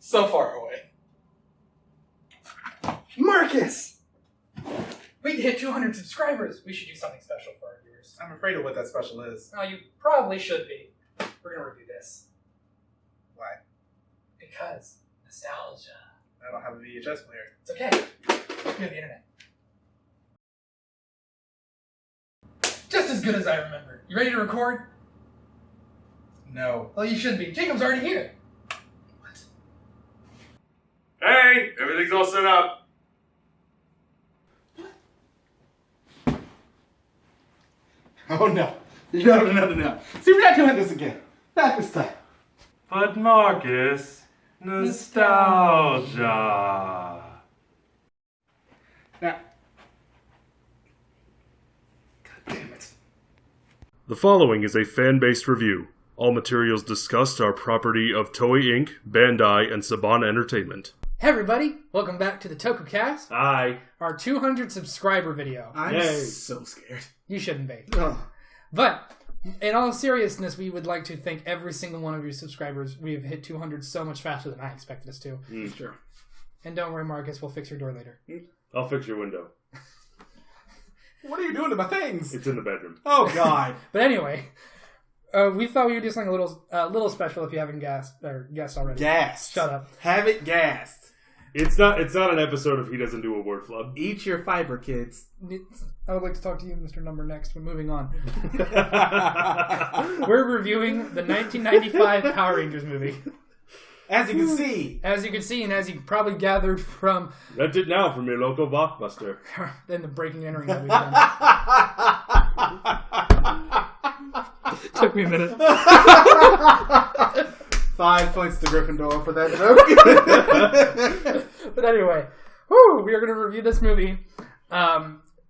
So far away. Marcus! We hit 200 subscribers. We should do something special for our viewers. I'm afraid of what that special is. Oh, you probably should be. We're going to review this. Why? Because nostalgia. I don't have a VHS player. It's okay. We have the internet. Just as good as I remember. You ready to record? No. Well, you should be. Jacob's already here. What? Hey, everything's all set up. Oh no. No. See, we're not doing this again. Not this time. But Marcus, nostalgia. Now. God damn it. The following is a fan-based review. All materials discussed are property of Toei Inc., Bandai, and Saban Entertainment. Hey everybody, welcome back to the Tokucast, Hi. our 200 subscriber video. I'm so scared. You shouldn't be. Ugh. But, in all seriousness, we would like to thank every single one of your subscribers. We have hit 200 so much faster than I expected us to. Sure. And don't worry, Marcus, we'll fix your door later. I'll fix your window. What are you doing to my things? It's in the bedroom. Oh god. But anyway, we thought we would do something a little special if you haven't guessed already. Gassed. Shut up. Have it gassed. It's not an episode if he doesn't do a word flub. Eat your fiber, kids. I would like to talk to you, Mr. Number, next. We're moving on. We're reviewing the 1995 Power Rangers movie. As you can see. As you can see, and as you probably gathered from Rent it now from your local blockbuster. in the breaking and entering that we've done. Took me a minute. 5 points to Gryffindor for that joke. But anyway, we are going to review this movie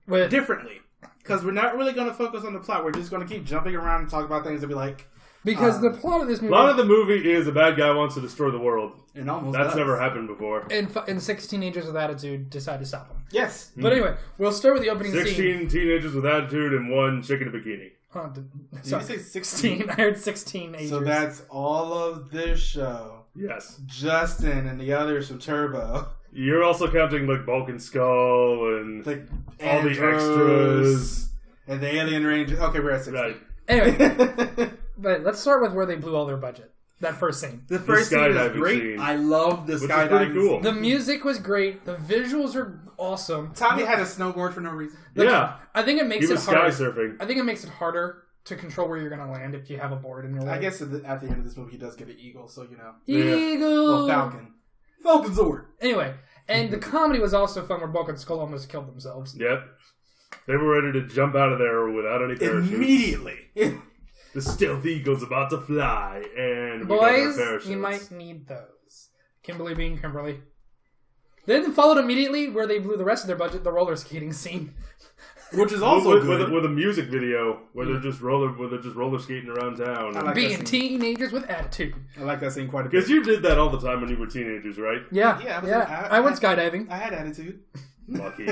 with Differently. Because we're not really going to focus on the plot. We're just going to keep jumping around and talk about things that we like. because the plot of this A movie. lot of the movie is a bad guy wants to destroy the world. And almost That's does. never happened before. and 6 teenagers with attitude decide to stop him. Yes. But anyway, we'll start with the opening 16 scene. teenagers with attitude and one chick in a bikini. Huh, Did sorry, you say 16? I heard 16 ages. So that's all of this show. Yes. Justin and the others from Turbo. You're also counting like Bulk and Skull and Like all the Andros extras. And the Alien Rangers. Okay, we're at 16. Right. Anyway, but let's start with where they blew all their budget. That first scene. The first scene is skydiving great. scene. I love the Which is skydiving pretty cool. The music was great. The visuals are awesome. Tommy had a snowboard for no reason. Yeah. I think it makes He was it harder. sky surfing. I think it makes it harder to control where you're going to land if you have a board in your way. I guess at the end of this movie, he does get an eagle, so you know. Eagle. Well, Falcon. Falcon Zord. Anyway, and the comedy was also fun where Bulk and Skull almost killed themselves. Yep. They were ready to jump out of there without any parachutes. Immediately. The stealth eagle's about to fly, and we got our Boys, parachutes. you might need those. Kimberly being Kimberly. Then followed immediately where they blew the rest of their budget, the roller skating scene. Which is also good. with a music video where they're just roller skating around town. I like Being that scene. teenagers with attitude. I like that scene quite a bit. Because you did that all the time when you were teenagers, right? Yeah, Yeah, I went skydiving. I had attitude. Lucky.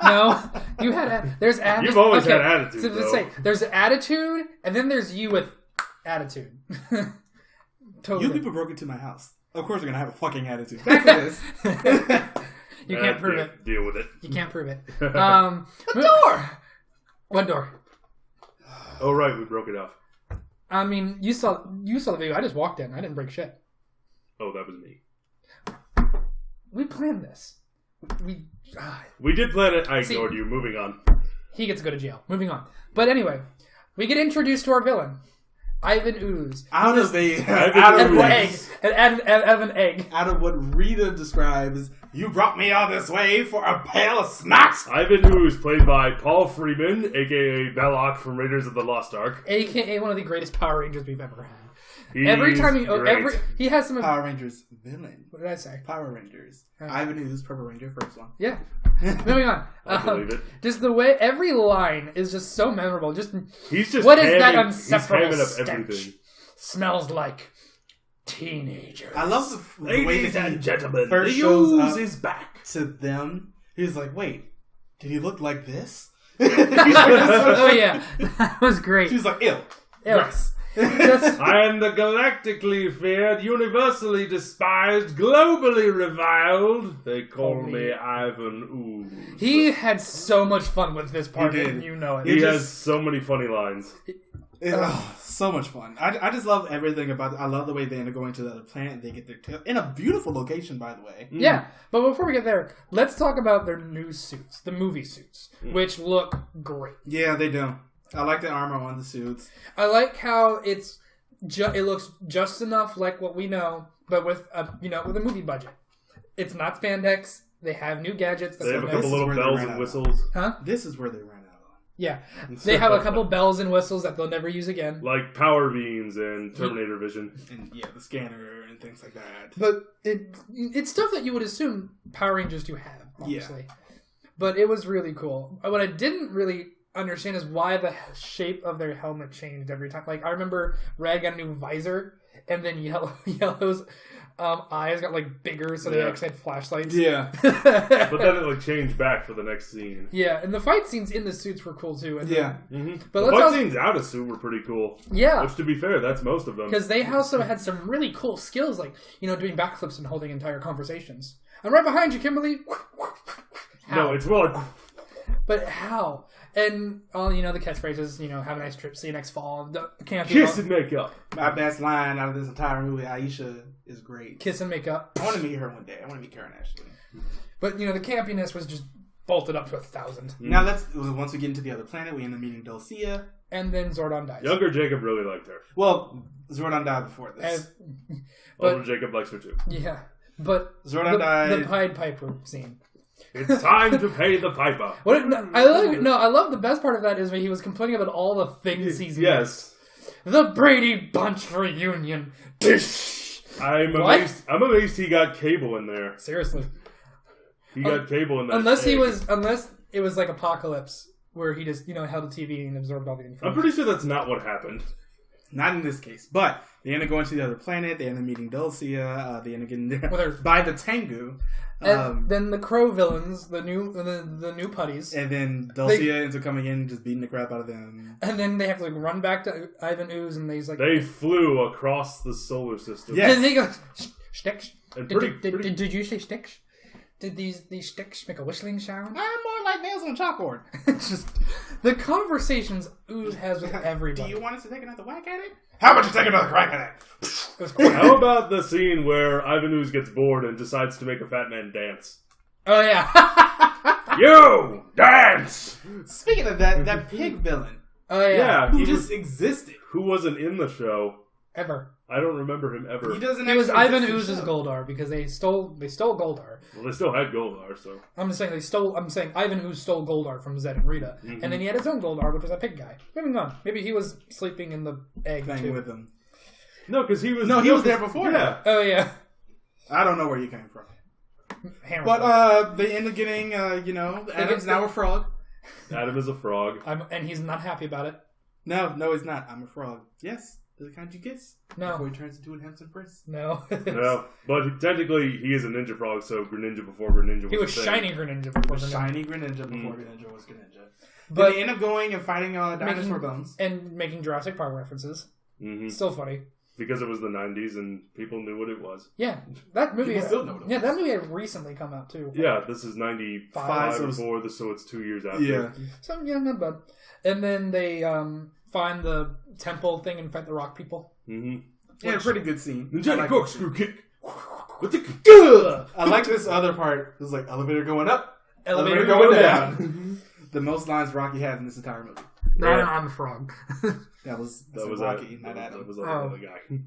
No, you had there's attitude. You've always had attitude, So let's though. say there's attitude, and then there's you with attitude. Totally. You people broke into my house. Of course, we're gonna have a fucking attitude. Back to this. You can't prove it. Deal with it. You can't prove it. A door. What door? Oh right, we broke it off. I mean, you saw the video. I just walked in. I didn't break shit. Oh, that was me. We planned this. We did plan it. I ignored you. Moving on. He gets to go to jail. Moving on. But anyway, we get introduced to our villain, Ivan Ooze. Out of what Rita describes, you brought me all this way for a pail of snot. Ivan Ooze, played by Paul Freeman, a.k.a. Belloc from Raiders of the Lost Ark. AKA one of the greatest Power Rangers we've ever had. He's Every time great. he has some. Power Rangers villain. What did I say? Power Rangers. Oh. Ivan Ooze, Purple Ranger, first one. Yeah. Moving on. I believe it. Just the way every line is just so memorable. He's just what is that hamming- unseparable he's hamming up stench? everything. Smells like teenagers. I love the way Ladies that and he gentlemen, first the shows Ooze up is back. to them. He's like, wait, did he look like this? Oh yeah, that was great. She's like, ew. Ew. Gross. I am the galactically feared, universally despised, globally reviled. They call me Ivan Ooze. He had so much fun with this part, He did. and you know it. He has so many funny lines. So much fun. I just love everything about it. I love the way they end up going to the other planet. They get their tail in a beautiful location, by the way. Yeah, but before we get there, let's talk about their new suits, the movie suits, which look great. Yeah, they do. I like the armor on the suits. I like how it looks just enough like what we know, but with with a movie budget. It's not spandex. They have new gadgets. They have a This couple is little where they bells ran and out. whistles. Huh? This is where they ran out. Yeah. They have a couple bells and whistles that they'll never use again. Like power beams and Terminator vision. And the scanner and things like that. But it's stuff that you would assume Power Rangers do have, obviously. Yeah. But it was really cool. What I didn't really understand is why the shape of their helmet changed every time. Like, I remember Red got a new visor, and then Yellow's eyes got like bigger, so they actually had flashlights. Yeah. But then it like changed back for the next scene. Yeah, and the fight scenes in the suits were cool too. And Yeah. But the fight scenes out of suit were pretty cool. Yeah. Which, to be fair, that's most of them. Because they also had some really cool skills, like, doing backflips and holding entire conversations. I'm right behind you, Kimberly. How? No, it's more like... But how? And all the catchphrases, have a nice trip, see you next fall. Kiss and make up. My best line out of this entire movie, Aisha, is great. Kiss and make up. I want to meet her one day. I want to meet Karen Ashley. But, the campiness was just bolted up to 1,000. Now once we get into the other planet, we end up meeting Dulcia. And then Zordon dies. Younger Jacob really liked her. Well, Zordon died before this. Older Jacob likes her too. Yeah. But Zordon died. The Pied Piper scene. It's time to pay the piper. I love the best part of that is when he was complaining about all the things he's Yes. The Brady Bunch reunion. I'm amazed he got Cable in there. Seriously. He got Cable in that. Unless it was like Apocalypse, where he just, held a TV and absorbed all the information. I'm pretty sure that's not what happened. Not in this case. But they end up going to the other planet. They end up meeting Dulcia. They end up getting there by the Tengu. And then the Crow villains, the new putties. And then Dulcia ends up coming in and just beating the crap out of them. And then they have to run back to Ivan Ooze, and he's like... They flew across the solar system. Yes. And he goes, Sticks? Did you say Sticks? Did these sticks make a whistling sound? I'm more like nails on a chalkboard. It's just the conversations Ooze has with everybody. Do you want us to take another whack at it? How about you take another crack at it? How about the scene where Ivan Ooze gets bored and decides to make a fat man dance? Oh, yeah. You! Dance! Speaking of that pig villain. Oh, yeah. Who just existed. Who wasn't in the show. Ever. I don't remember him ever. It was Ivan Ooze's Goldar because they stole Goldar. Well, they still had Goldar, so. I'm saying Ivan Ooze stole Goldar from Zed and Rita, and then he had his own Goldar, which was a pig guy. Maybe not. Maybe he was sleeping in the egg thing too. with him. No, because he was. No, he was there before. Yeah. Oh yeah. I don't know where you came from. Hammer. But they end up getting Adam's now a frog. Adam is a frog. And he's not happy about it. No, he's not. I'm a frog. Yes. The kind you kiss? No. Before he turns into a handsome prince? No. No. But technically, he is a ninja frog, so Greninja before Greninja was he was shiny Greninja before Greninja. Shiny Greninja before Greninja was Greninja. But they end up going and fighting dinosaur bones. And making Jurassic Park references. Mm-hmm. Still funny. Because it was the 90s and people knew what it was. Yeah. That movie still know what it was. that movie had recently come out, too. Yeah, this is 95 before, so it's 2 years after. Yeah. So, yeah, not bad. And then they find the temple thing and fight the rock people. Mm-hmm. Yeah, pretty good scene. Ninja corkscrew kick. I like this other part. It was like elevator going up, elevator going down. The most lines Rocky had in this entire movie. No, I'm a frog. That was Rocky, not Adam. That was another guy.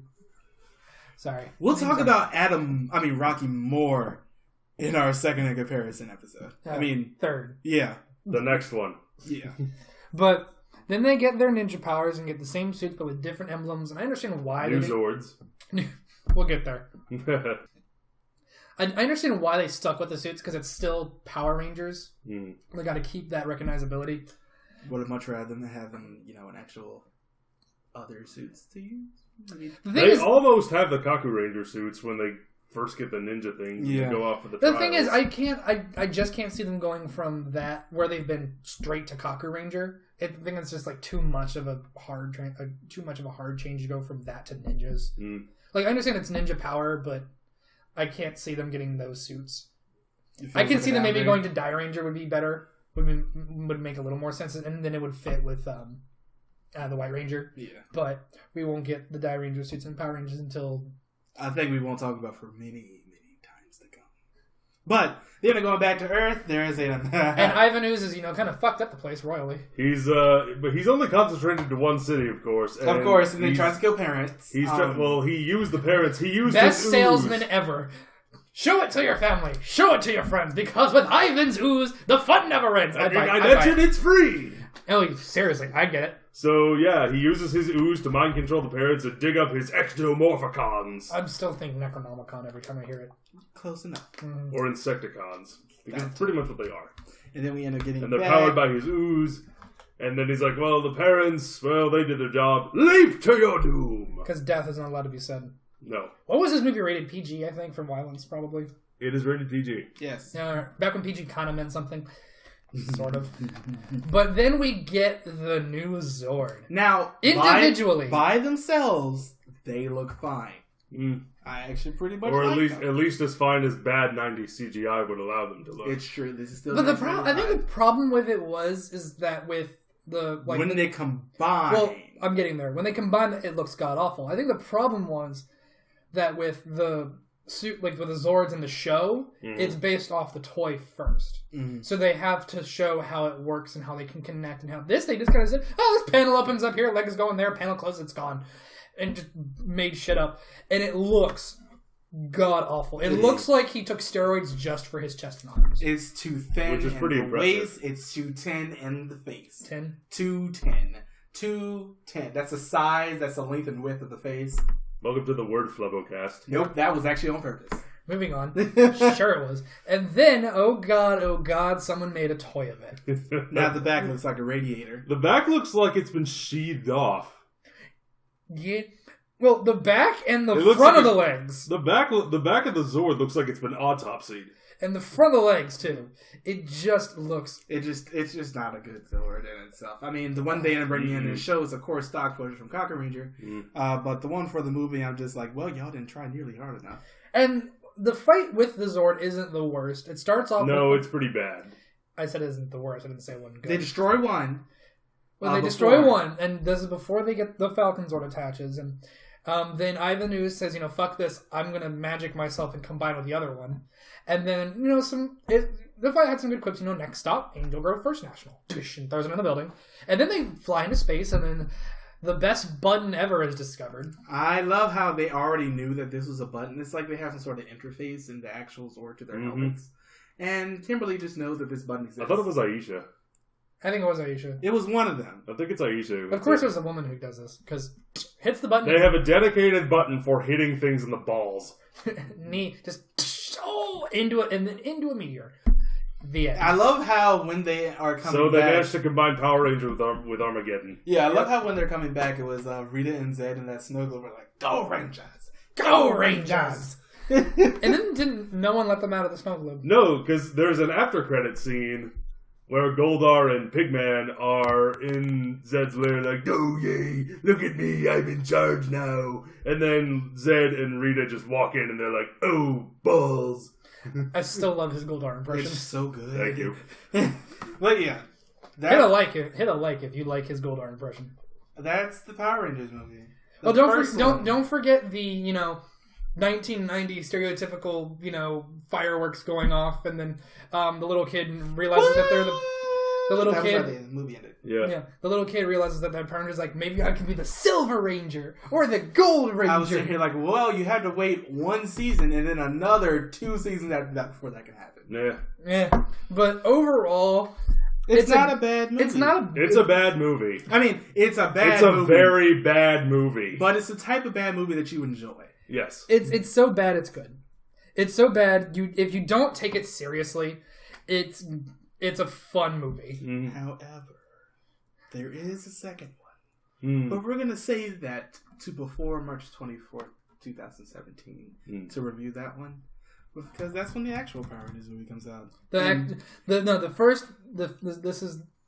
Sorry. We'll talk about Rocky more in our second in comparison episode. Third. Yeah. The next one. Yeah. But then they get their ninja powers and get the same suits but with different emblems, and I understand why. New Zords. We'll get there. I understand why they stuck with the suits because it's still Power Rangers. Mm. They got to keep that recognizability. Would have much rather than having an actual other suits to use. They almost have the Kaku Ranger suits when they first get the ninja things Yeah. and go off for the The trials. thing is, I just can't see them going from that where they've been straight to Kaku Ranger. I think it's just like too much of a hard change to go from that to ninjas. Like, I understand it's ninja power, but I can't see them getting those suits. I can see them maybe going to Die Ranger would be better. Would make a little more sense, and then it would fit with the White Ranger. Yeah. But we won't get the Die Ranger suits and Power Rangers until... I think we won't talk about for many, many times to come. But, then going back to Earth, there is a... and Ivan Ooze is, kind of fucked up the place royally. But he's only concentrated to one city, of course. And then he tries to kill parents. He used the parents. He used best his salesman ever. Show it to your family. Show it to your friends. Because with Ivan's ooze, the fun never ends. I mentioned it's free. Oh, seriously, I get it. So, yeah, he uses his ooze to mind control the parents and dig up his ectomorphicons. I'm still thinking Necronomicon every time I hear it. Close enough. Or Insecticons. Because it's pretty much what they are. And then we end up getting And they're powered by his ooze. And then he's like, well, the parents, they did their job. Leap to your doom. Because death isn't allowed to be said. No. What was this movie rated? PG, I think, for violence, probably. It is rated PG. Yes. Back when PG kind of meant something. Sort of. But then we get the new Zord. Now, individually. By themselves, they look fine. I actually pretty much or like at least as fine as bad 90s CGI would allow them to look. It's true. This is still. But I think the problem with it is that with the when they combine. Well, I'm getting there. When they combine, it looks god awful. I think the problem was that with the suit, like with the Zords in the show, it's based off the toy first. So they have to show how it works and how they can connect and how this they just kind of said, oh, this panel opens up here, leg is going there, panel closes, it's gone, and just made shit up, and it looks god awful. It looks like he took steroids just for his chest and arms. It's too thin, which is pretty impressive. Waist, it's 210 in the face. 210. 210. That's the size. That's the length and width of the face. Welcome to the Word Flubocast. Nope, that was actually on purpose. Moving on. Sure it was. And then, oh god, someone made a toy of it. Now the back looks like a radiator. The back looks like it's been sheathed off. Yeah. Well, the back and the front of the legs. The back of the Zord looks like it's been autopsied. And the front of the legs, too. It just looks... It's just not a good Zord in itself. I mean, the one they end up bringing in the show is, of course, stock footage from Kaku Ranger. But the one for the movie, I'm just like, well, y'all didn't try nearly hard enough. And the fight with the Zord isn't the worst. It starts off it's pretty bad. I said it isn't the worst. I didn't say it wasn't good. They destroy one. Well, they destroy one, and this is before they get the Falcon Zord attaches, and then Ivan Ooze says, fuck this, I'm going to magic myself and combine with the other one. And then, the fight had some good quips, next stop, Angel Grove First National. And throws him in the building. And then they fly into space, and then the best button ever is discovered. I love how they already knew that this was a button. It's like they have some sort of interface in the actual Zord to their helmets. And Kimberly just knows that this button exists. I thought it was Aisha. I think it was Aisha. It was one of them. I think it's Aisha. Of course it was a woman who does this, because hits the button. They have a dedicated button for hitting things in the balls. Knee, just into it, and then into a meteor. The end. I love how when they are coming back... So they managed to combine Power Ranger with Armageddon. Yeah, I love how when they're coming back, it was Rita and Zed and that Snuggle were like, Go Rangers! Go Rangers! And then didn't no one let them out of the snow globe? No, because there's an after-credit scene where Goldar and Pigman are in Zed's lair like, oh yay, look at me, I'm in charge now. And then Zed and Rita just walk in and they're like, oh, balls. I still love his Goldar impression. It's so good. Thank you. But yeah. Hit a like if you like his Goldar impression. That's the Power Rangers movie. Well, don't forget the, 1990 stereotypical, fireworks going off, and then the little kid realizes that they're the little kid. The movie ended. Yeah. The little kid realizes that their parent is like, maybe I could be the Silver Ranger or the Gold Ranger. I was sitting here like, well, you had to wait one season and then another 2 seasons after that before that can happen. Yeah. But overall, it's not a bad movie. It's a bad movie. I mean, it's a bad It's movie. a very bad movie. But it's the type of bad movie that you enjoy. Yes. It's so bad it's good. It's so bad if you don't take it seriously, it's a fun movie. However, there is a second one. But we're going to save that to before March 24th, 2017 to review that one. Because that's when the actual Power Rangers movie comes out.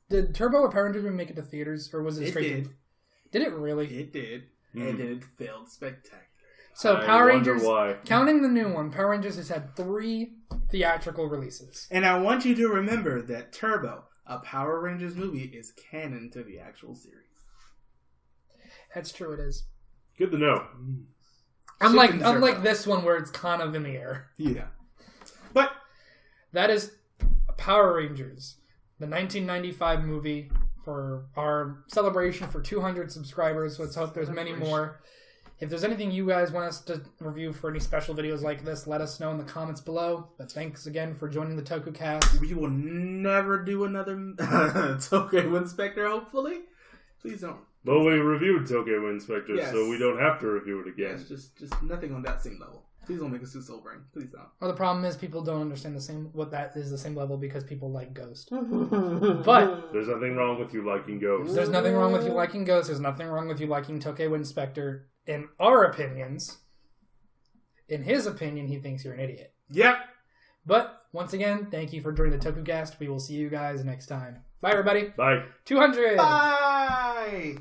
Did Turbo or Power Rangers make it to theaters, or was it straight? Did it really? It did, and it failed spectacularly. So Power Rangers, counting the new one, Power Rangers has had 3 theatrical releases. And I want you to remember that Turbo, a Power Rangers movie, is canon to the actual series. That's true. It is. Good to know. Unlike this one where it's kind of in the air. Yeah. But that is Power Rangers, the 1995 movie for our celebration for 200 subscribers. So let's hope there's many more. If there's anything you guys want us to review for any special videos like this, let us know in the comments below. But thanks again for joining the Tokucast. We will never do another Tokyo Inspector, hopefully. Please don't. Well, we reviewed Tokyo Inspector, so we don't have to review it again. Yes, just nothing on that same level. Please don't make us do Soul Brain. Please don't. Well, the problem is people don't understand the same level because people like Ghost. But there's nothing wrong with you liking Ghost. There's nothing wrong with you liking Ghost. There's nothing wrong with you liking Tokyo Inspector. In our opinions, in his opinion, he thinks you're an idiot. Yep. But once again, thank you for joining the Tokucast. We will see you guys next time. Bye, everybody. Bye. 200. Bye.